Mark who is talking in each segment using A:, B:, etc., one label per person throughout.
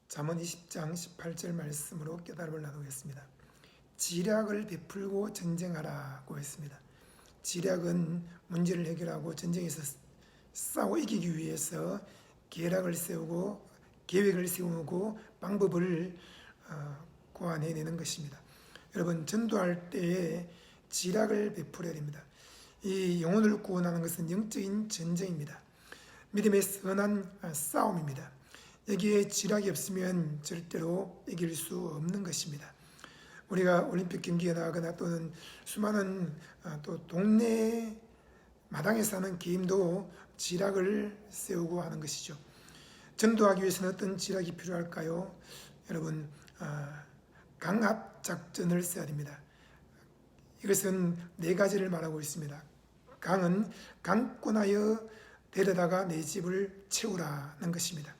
A: 잠언 20장 18절 말씀으로 깨달음을 나누겠습니다. 지략을 베풀고 전쟁하라고 했습니다. 지략은 문제를 해결하고 전쟁에서 싸워 이기기 위해서 계략을 세우고 계획을 세우고 방법을 고안해내는 것입니다. 여러분, 전도할 때에 지략을 베풀어야 됩니다. 이 영혼을 구원하는 것은 영적인 전쟁입니다. 믿음의 선한 싸움입니다. 여기에 지략이 없으면 절대로 이길 수 없는 것입니다. 우리가 올림픽 경기에 나가거나 또는 수많은 또 동네 마당에서 하는 게임도 지략을 세우고 하는 것이죠. 전도하기 위해서는 어떤 지략이 필요할까요? 여러분, 강압 작전을 써야 됩니다. 이것은 네 가지를 말하고 있습니다. 강은 강권하여 데려다가 내 집을 채우라는 것입니다.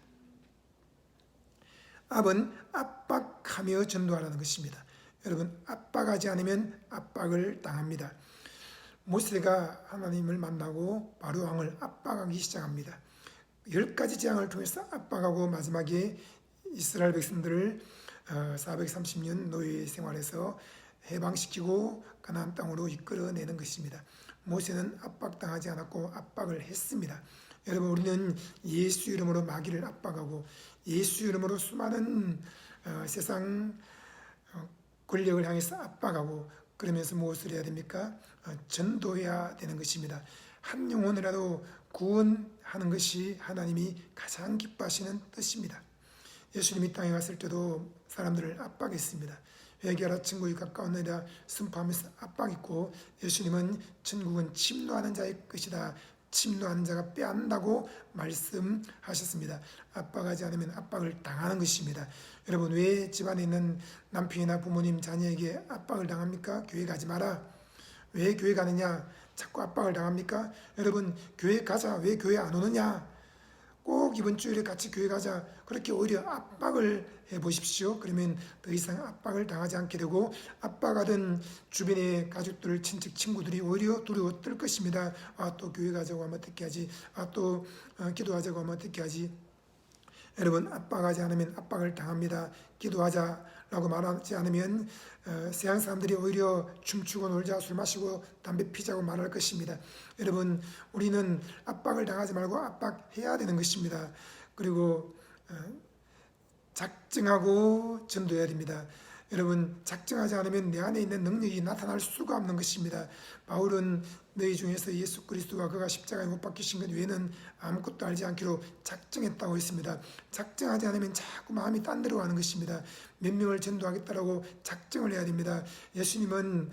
A: 압은 압박하며 전도하라는 것입니다. 여러분, 압박하지 않으면 압박을 당합니다. 모세가 하나님을 만나고 바로 왕을 압박하기 시작합니다. 10가지 재앙을 통해서 압박하고 마지막에 이스라엘 백성들을 430년 노예 생활에서 해방시키고 가나안 땅으로 이끌어내는 것입니다. 모세는 압박당하지 않았고 압박을 했습니다. 여러분, 우리는 예수 이름으로 마귀를 압박하고 예수 이름으로 수많은 세상 권력을 향해서 압박하고 그러면서 무엇을 해야 됩니까? 전도해야 되는 것입니다. 한 영혼이라도 구원하는 것이 하나님이 가장 기뻐하시는 뜻입니다. 예수님이 땅에 왔을 때도 사람들을 압박했습니다. 회개하라, 천국이 가까웠느니라 선포하면서 압박했고, 예수님은 천국은 침노하는 자의 것이다, 침노하는 자가 빼앗는다고 말씀하셨습니다. 압박하지 않으면 압박을 당하는 것입니다. 여러분, 왜 집안에 있는 남편이나 부모님, 자녀에게 압박을 당합니까? 교회 가지 마라. 왜 교회 가느냐? 자꾸 압박을 당합니까? 여러분, 교회 가자. 왜 교회 안 오느냐? 꼭 이번 주일에 같이 교회 가자. 그렇게 오히려 압박을 해보십시오. 그러면 더 이상 압박을 당하지 않게 되고, 압박하던 주변의 가족들, 친척, 친구들이 오히려 두려워 떨 것입니다. 또 교회 가자고 하면 어떻게 하지? 또 기도하자고 하면 어떻게 하지? 여러분, 압박하지 않으면 압박을 당합니다. 기도하자라고 말하지 않으면 세상 사람들이 오히려 춤추고 놀자, 술 마시고 담배 피자고 말할 것입니다. 여러분, 우리는 압박을 당하지 말고 압박해야 되는 것입니다. 그리고 작정하고 전도해야 됩니다. 여러분, 작정하지 않으면 내 안에 있는 능력이 나타날 수가 없는 것입니다. 바울은 너희 중에서 예수 그리스도와 그가 십자가에 못 박히신 것 외에는 아무것도 알지 않기로 작정했다고 했습니다. 작정하지 않으면 자꾸 마음이 딴 데로 가는 것입니다. 몇 명을 전도하겠다라고 작정을 해야 됩니다. 예수님은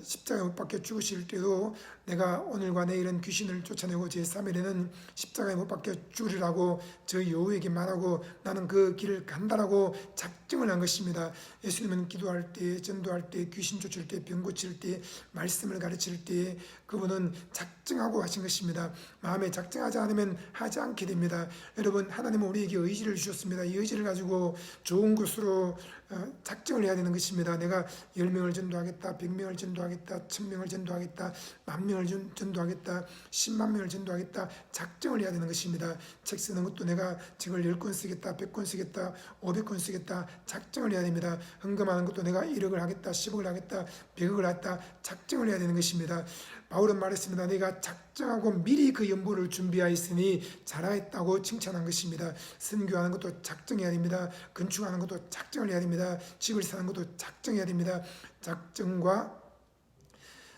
A: 십자가에 못 박혀 죽으실 때도 내가 오늘과 내일은 귀신을 쫓아내고 제3일에는 십자가에 못 박혀 죽으리라고 저희 여호에게 말하고 나는 그 길을 간다라고 작정을 한 것입니다. 예수님은 기도할 때, 전도할 때, 귀신 쫓을 때, 병 고칠 때, 말씀을 가르칠 때 그분은 작정하고 하신 것입니다. 마음에 작정하지 않으면 하지 않게 됩니다. 여러분, 하나님은 우리에게 의지를 주셨습니다. 이 의지를 가지고 좋은 곳으로 작정을 해야 되는 것입니다. 내가 10명을 전도하겠다, 100명을 전도하겠다, 1000명을 전도하겠다, 10,000명을 전도하겠다, 10만 명을 전도하겠다, 작정을 해야 되는 것입니다. 책 쓰는 것도 내가 책을 10권 쓰겠다, 100권 쓰겠다, 500권 쓰겠다, 작정을 해야 됩니다. 헌금하는 것도 내가 1억을 하겠다, 10억을 하겠다, 100억을 하겠다, 작정을 해야 되는 것입니다. 바울은 말했습니다. 내가 작정하고 미리 그 연보를 준비하였으니 잘하였다고 칭찬한 것입니다. 선교하는 것도 작정해야 됩니다. 건축하는 것도 작정을 해야 됩니다. 집을 사는 것도 작정해야 됩니다. 작정과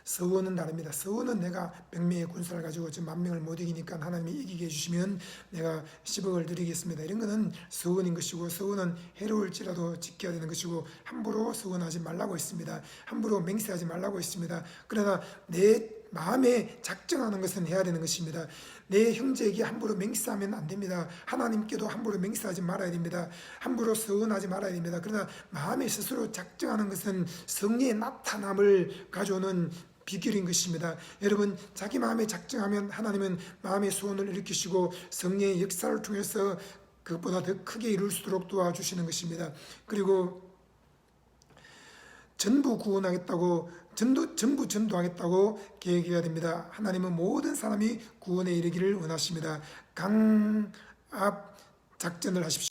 A: 서원은 다릅니다. 서원은 내가 100명의 군사를 가지고 지금 10,000명을 못 이기니까 하나님이 이기게 해주시면 내가 10억을 드리겠습니다. 이런 것은 서원인 것이고, 서원은 해로울지라도 지켜야 되는 것이고, 함부로 서원하지 말라고 했습니다. 함부로 맹세하지 말라고 했습니다. 그러나 내 마음에 작정하는 것은 해야 되는 것입니다. 내 형제에게 함부로 맹세하면 안 됩니다. 하나님께도 함부로 맹세하지 말아야 됩니다. 함부로 서원하지 말아야 됩니다. 그러나 마음에 스스로 작정하는 것은 성령의 나타남을 가져오는 비결인 것입니다. 여러분, 자기 마음에 작정하면 하나님은 마음의 소원을 일으키시고 성령의 역사를 통해서 그것보다 더 크게 이룰 수 있도록 도와주시는 것입니다. 그리고 전부 구원하겠다고 전부 전도하겠다고 계획해야 됩니다. 하나님은 모든 사람이 구원에 이르기를 원하십니다. 강압 작전을 하십시오.